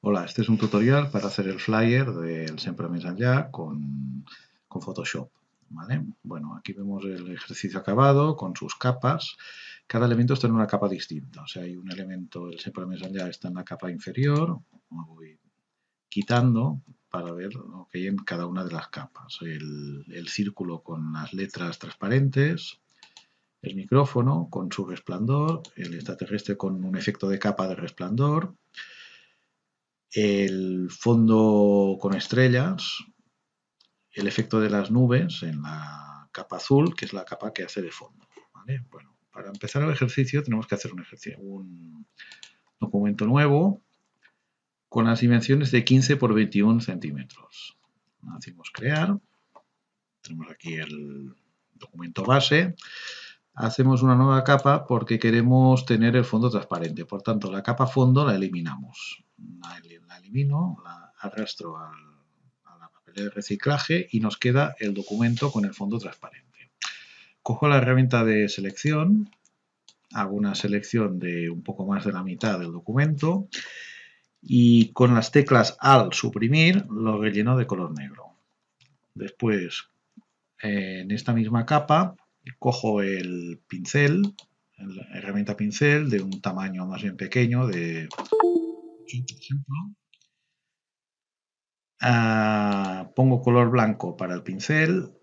Hola, este es un tutorial para hacer el flyer del Sempre Més Enllà con Photoshop, ¿vale? Bueno, aquí vemos el ejercicio acabado con sus capas. Cada elemento está en una capa distinta. O sea, hay un elemento, el Sempre Més Enllà está en la capa inferior, lo voy quitando para ver lo que hay en cada una de las capas. El círculo con las letras transparentes, el micrófono con su resplandor, el extraterrestre con un efecto de capa de resplandor, el fondo con estrellas, el efecto de las nubes en la capa azul, que es la capa que hace de fondo, ¿vale? Bueno, para empezar el ejercicio tenemos que hacer un documento nuevo con las dimensiones de 15 por 21 centímetros. Hacemos crear, tenemos aquí el documento base, hacemos una nueva capa porque queremos tener el fondo transparente, por tanto la capa fondo la eliminamos, la elimino, la arrastro a la papelera de reciclaje y nos queda el documento con el fondo transparente. Cojo la herramienta de selección, hago una selección de un poco más de la mitad del documento y con las teclas Alt suprimir lo relleno de color negro. Después, en esta misma capa, cojo el pincel, la herramienta pincel de un tamaño más bien pequeño, de por ejemplo, pongo color blanco para el pincel,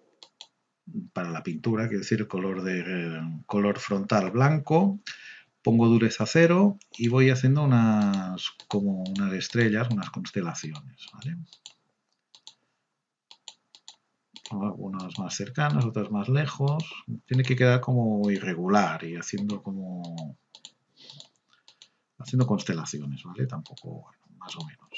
para la pintura, quiero decir, color frontal blanco, pongo dureza 0 y voy haciendo como unas estrellas, unas constelaciones, ¿vale? Algunas más cercanas, otras más lejos. Tiene que quedar como irregular y haciendo constelaciones, ¿vale? Tampoco, bueno, más o menos.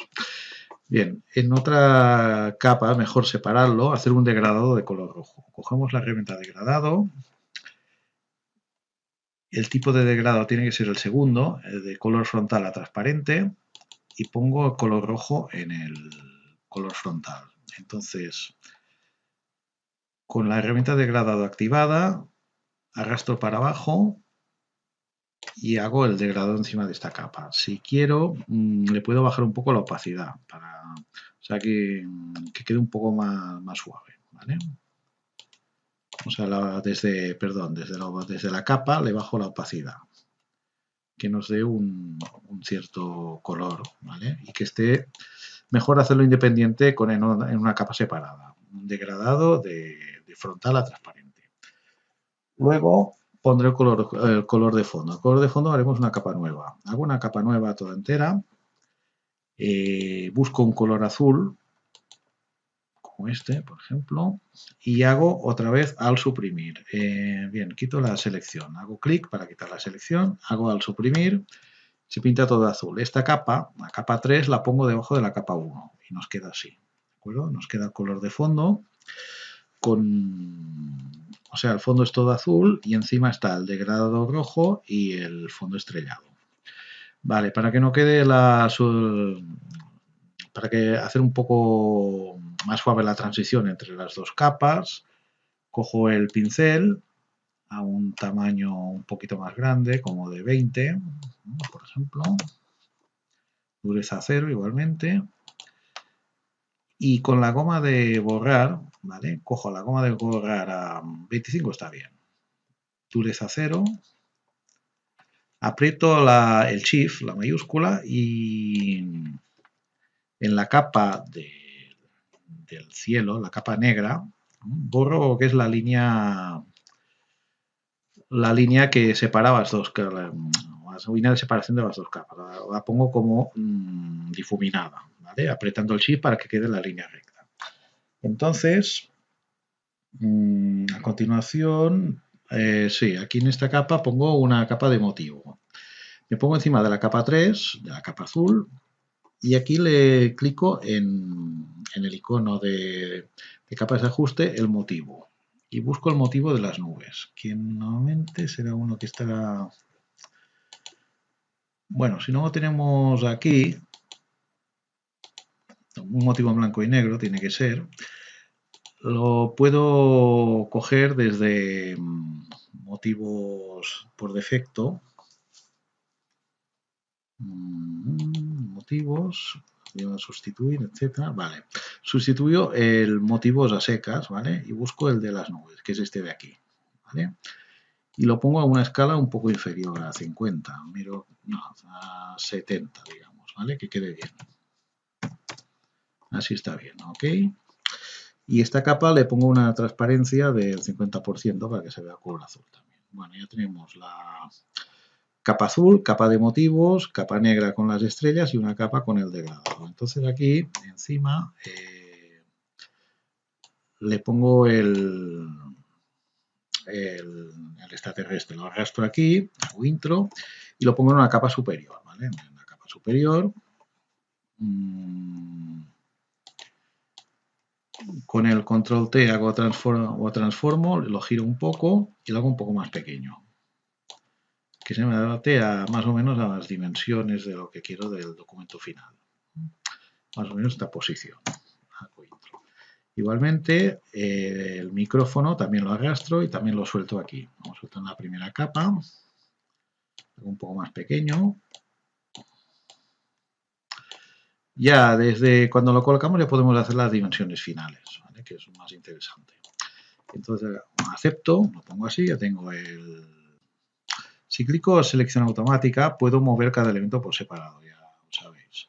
Bien, en otra capa, mejor separarlo, hacer un degradado de color rojo. Cogemos la herramienta de degradado. El tipo de degradado tiene que ser el segundo, el de color frontal a transparente, y pongo el color rojo en el color frontal. Entonces, con la herramienta de degradado activada, arrastro para abajo y hago el degradado encima de esta capa. Si quiero, le puedo bajar un poco la opacidad, o sea que quede un poco más suave, ¿vale? O sea, desde la capa le bajo la opacidad, que nos dé un cierto color, ¿vale? Y que esté mejor hacerlo independiente en una capa separada, un degradado de frontal a transparente. Luego pondré el color de fondo. El color de fondo haremos una capa nueva. Hago una capa nueva toda entera. Busco un color azul, como este, por ejemplo, y hago otra vez al suprimir. Bien, quito la selección. Hago clic para quitar la selección. Hago al suprimir. Se pinta todo azul. Esta capa, la capa 3, la pongo debajo de la capa 1 y nos queda así. ¿De acuerdo? Nos queda el color de fondo o sea, el fondo es todo azul y encima está el degradado rojo y el fondo estrellado. Vale, para que no quede para que hacer un poco más suave la transición entre las dos capas, cojo el pincel a un tamaño un poquito más grande, como de 20, por ejemplo, dureza 0 igualmente, y con la goma de borrar, ¿vale? Cojo la goma de borrar a 25, está bien, dureza 0, aprieto el Shift, la mayúscula, y en la capa del cielo, la capa negra, borro lo que es la línea que separaba las dos, la línea de separación de las dos capas. La pongo como difuminada, ¿vale? Apretando el Shift para que quede la línea recta. Entonces, a continuación, sí, aquí en esta capa pongo una capa de motivo. Me pongo encima de la capa 3, de la capa azul, y aquí le clico en el icono de capas de ajuste, el motivo. Y busco el motivo de las nubes, que normalmente será uno que estará... Bueno, si no lo tenemos aquí, un motivo en blanco y negro tiene que ser, lo puedo coger desde motivos por defecto, motivos, sustituir, etcétera. Vale. Sustituyo el motivos a secas, ¿vale? Y busco el de las nubes, que es este de aquí, ¿vale? Y lo pongo a una escala un poco inferior a 50, miro, no, a 70, digamos, ¿vale? Que quede bien. Así está bien, ¿ok? Y esta capa le pongo una transparencia del 50% para que se vea color azul también. Bueno, ya tenemos la capa azul, capa de motivos, capa negra con las estrellas y una capa con el degradado. Entonces aquí encima le pongo el extraterrestre, lo arrastro aquí, hago intro y lo pongo en una capa superior, ¿vale? En una capa superior. Con el control T hago transformo, lo giro un poco y lo hago un poco más pequeño. Que se me adapte a más o menos a las dimensiones de lo que quiero del documento final. Más o menos esta posición. Igualmente, el micrófono también lo arrastro y también lo suelto aquí. Lo suelto en la primera capa, un poco más pequeño. Ya desde cuando lo colocamos ya podemos hacer las dimensiones finales, ¿vale? Que es más interesante. Entonces acepto, lo pongo así, ya tengo el... Si clico en selección automática puedo mover cada elemento por separado, ya lo sabéis.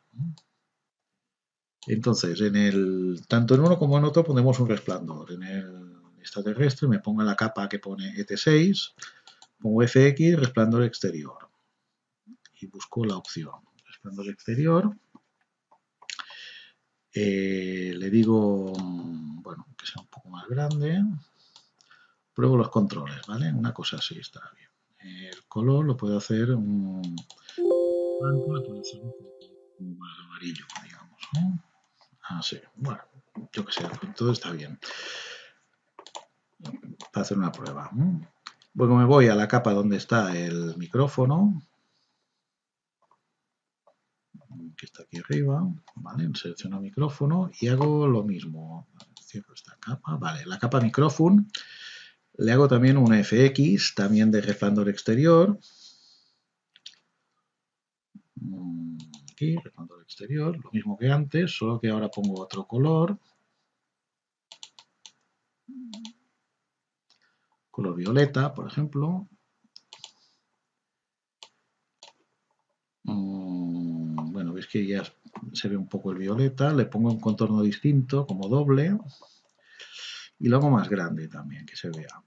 Entonces, tanto en uno como en otro ponemos un resplandor. En el extraterrestre me pongo en la capa que pone ET6, pongo FX, resplandor exterior. Y busco la opción. Resplandor exterior. Le digo, bueno, que sea un poco más grande. Pruebo los controles, ¿vale? Una cosa así está bien. El color lo puedo hacer un blanco, lo puedo hacer un poco más amarillo, digamos, ¿no? Así, bueno, yo que sé, todo está bien. Para hacer una prueba. Luego me voy a la capa donde está el micrófono, que está aquí arriba, ¿vale? Selecciono micrófono y hago lo mismo. Cierro esta capa, vale, la capa micrófono. Le hago también un FX, también de resplandor exterior. Aquí, resplandor exterior, lo mismo que antes, solo que ahora pongo otro color. Color violeta, por ejemplo. Bueno, veis que ya se ve un poco el violeta. Le pongo un contorno distinto, como doble. Y lo hago más grande también, que se vea.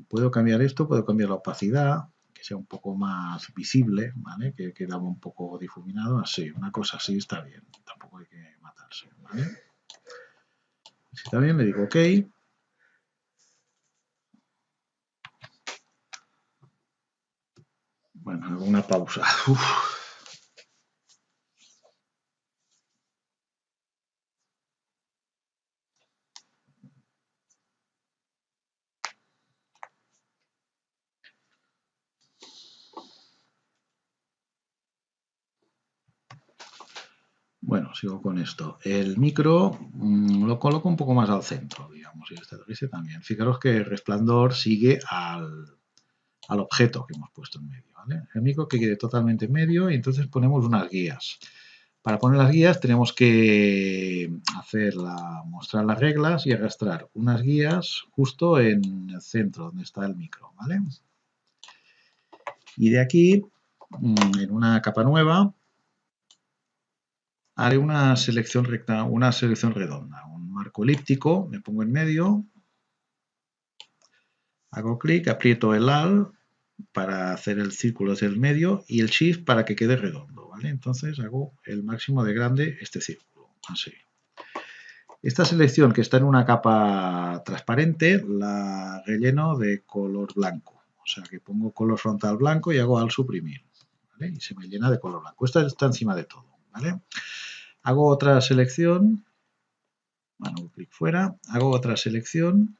Puedo cambiar esto, puedo cambiar la opacidad, que sea un poco más visible, ¿vale? Que quedaba un poco difuminado, así, una cosa así está bien, tampoco hay que matarse, ¿vale? Si está bien, le digo OK. Bueno, hago una pausa. Bueno, sigo con esto. El micro lo coloco un poco más al centro, digamos, y este también. Fijaros que el resplandor sigue al objeto que hemos puesto en medio, ¿vale? El micro que quede totalmente en medio y entonces ponemos unas guías. Para poner las guías tenemos que mostrar las reglas y arrastrar unas guías justo en el centro donde está el micro, ¿vale? Y de aquí, en una capa nueva, haré una selección redonda, un marco elíptico, me pongo en medio, hago clic, aprieto el Alt para hacer el círculo hacia el medio y el Shift para que quede redondo, ¿vale? Entonces hago el máximo de grande este círculo, así. Esta selección que está en una capa transparente la relleno de color blanco, o sea que pongo color frontal blanco y hago Alt suprimir, ¿vale? Y se me llena de color blanco. Esta está encima de todo, ¿vale? Hago otra selección, bueno, clic fuera, hago otra selección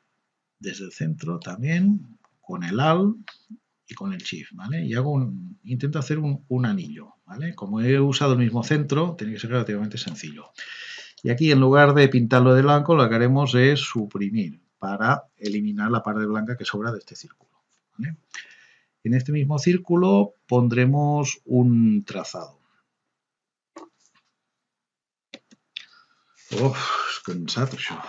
desde el centro también, con el Alt y con el Shift, ¿vale? Y intento hacer un anillo, ¿vale? Como he usado el mismo centro, tiene que ser relativamente sencillo. Y aquí, en lugar de pintarlo de blanco, lo que haremos es suprimir para eliminar la parte blanca que sobra de este círculo, ¿vale? En este mismo círculo pondremos un trazado. És cansat, això.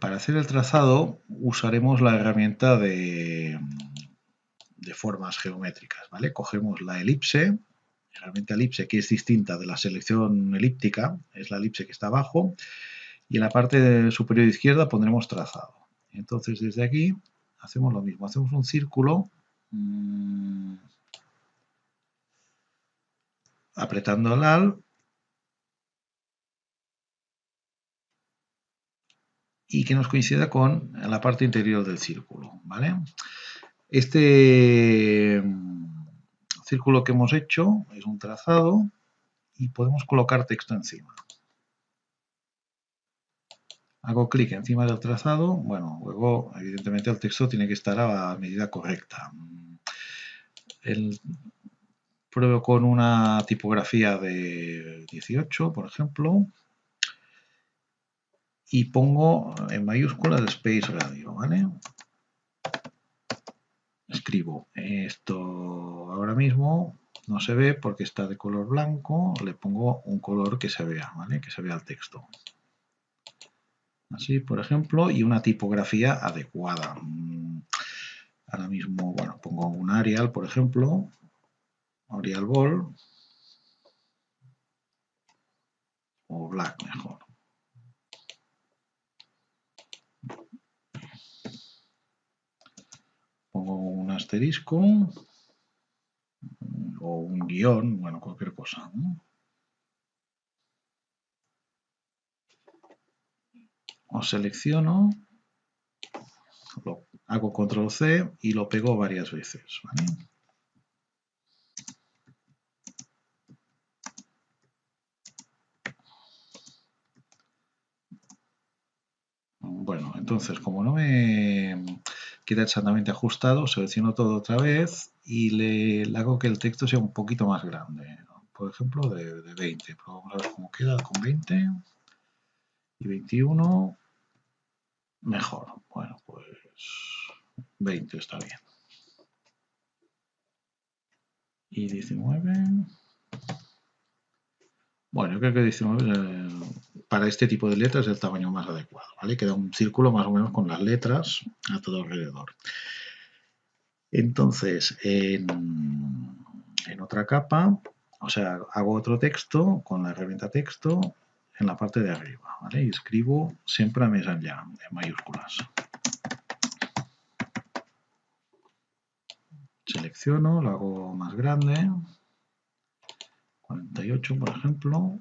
Para hacer el trazado usaremos la herramienta de formas geométricas, ¿vale? Cogemos la elipse, herramienta elipse que es distinta de la selección elíptica, es la elipse que está abajo, y en la parte superior izquierda pondremos trazado. Entonces desde aquí hacemos lo mismo, hacemos un círculo apretando el Alt y que nos coincida con la parte interior del círculo, ¿vale? Este círculo que hemos hecho es un trazado y podemos colocar texto encima. Hago clic encima del trazado, bueno, luego evidentemente el texto tiene que estar a medida correcta. Pruebo con una tipografía de 18, por ejemplo, y pongo en mayúsculas Space Radio, ¿vale? Escribo esto ahora mismo, no se ve porque está de color blanco, le pongo un color que se vea, ¿vale? Que se vea el texto. Así, por ejemplo, y una tipografía adecuada. Ahora mismo, bueno, pongo un Arial, por ejemplo, Arial Bold, o Black mejor. Pongo un asterisco o un guión, bueno, cualquier cosa, ¿no? Os selecciono, hago control C y lo pego varias veces, ¿vale? Bueno, entonces como no me queda exactamente ajustado, selecciono todo otra vez y le hago que el texto sea un poquito más grande. Por ejemplo, de 20. Pero vamos a ver cómo queda con 20 y 21. Mejor. Bueno, pues 20 está bien. Y 19. Bueno, yo creo que 19 para este tipo de letras es el tamaño más adecuado, ¿vale? Queda un círculo más o menos con las letras a todo alrededor. Entonces, en otra capa, o sea, hago otro texto con la herramienta texto en la parte de arriba, ¿vale? Y escribo siempre a més enllà, en mayúsculas. Selecciono, lo hago más grande, 48 por ejemplo.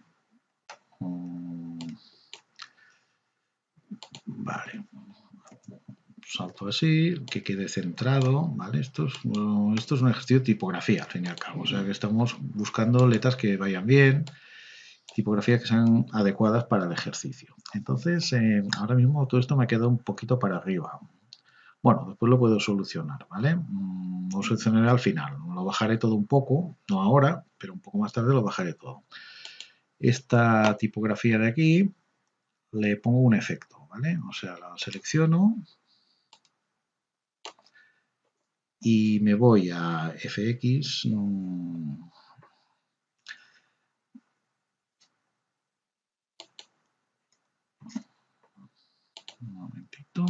Vale. Salto así, que quede centrado, ¿vale? Esto es un ejercicio de tipografía, al fin y al cabo. O sea que estamos buscando letras que vayan bien, tipografías que sean adecuadas para el ejercicio. Entonces, ahora mismo todo esto me ha quedado un poquito para arriba. Bueno, después lo puedo solucionar, ¿vale? Lo solucionaré al final. Lo bajaré todo un poco, no ahora, pero un poco más tarde lo bajaré todo. Esta tipografía de aquí le pongo un efecto, ¿vale? O sea, la selecciono y me voy a FX. Un momentito.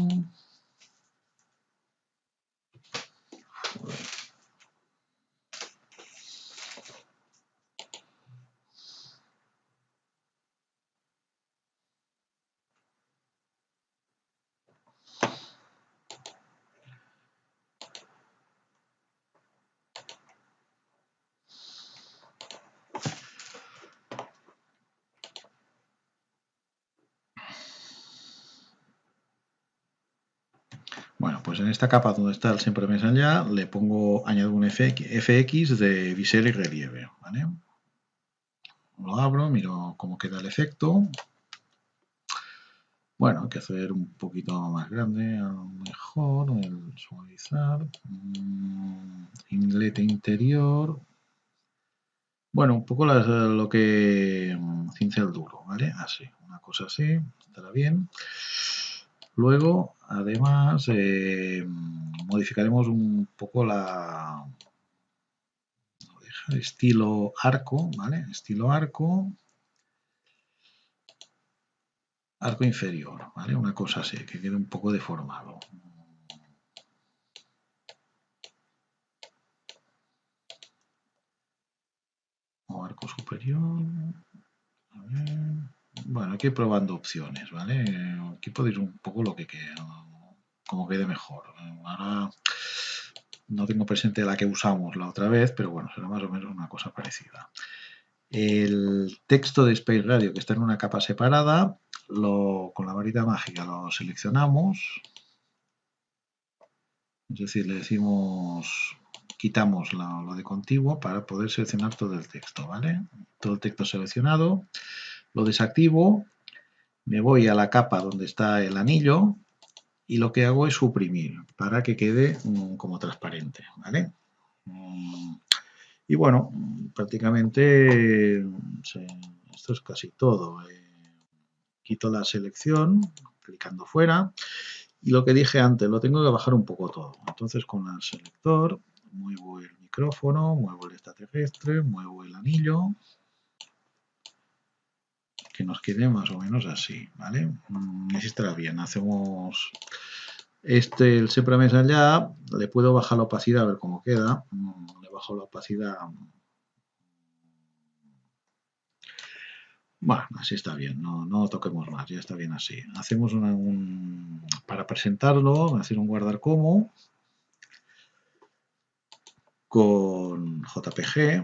Bueno, pues en esta capa donde está el siempre más allá, le pongo, añado un FX de visera y relieve, ¿vale? Lo abro, miro cómo queda el efecto. Bueno, hay que hacer un poquito más grande, a lo mejor, el suavizar, inglete interior. Bueno, un poco lo que cincel duro, ¿vale? Así, una cosa así, estará bien. Luego, además, modificaremos un poco estilo arco, ¿vale? Estilo arco inferior, ¿vale? Una cosa así, que quede un poco deformado. O arco superior. A ver. Bueno, hay que ir probando opciones, ¿vale? Aquí podéis un poco lo que quede, como quede mejor. Ahora no tengo presente la que usamos la otra vez, pero bueno, será más o menos una cosa parecida. El texto de Space Radio, que está en una capa separada, con la varita mágica lo seleccionamos. Es decir, le decimos, quitamos lo de contiguo para poder seleccionar todo el texto, ¿vale? Todo el texto seleccionado. Lo desactivo, me voy a la capa donde está el anillo y lo que hago es suprimir para que quede como transparente, ¿vale? Y bueno, prácticamente esto es casi todo. Quito la selección, clicando fuera, y lo que dije antes, lo tengo que bajar un poco todo. Entonces con el selector muevo el micrófono, muevo el extraterrestre, muevo el anillo, que nos quede más o menos así, ¿vale? Así estará bien. Hacemos el siempre más allá, le puedo bajar la opacidad a ver cómo queda. Le bajo la opacidad. Bueno, así está bien, no toquemos más, ya está bien así. Hacemos para presentarlo, hacer un guardar como con JPG.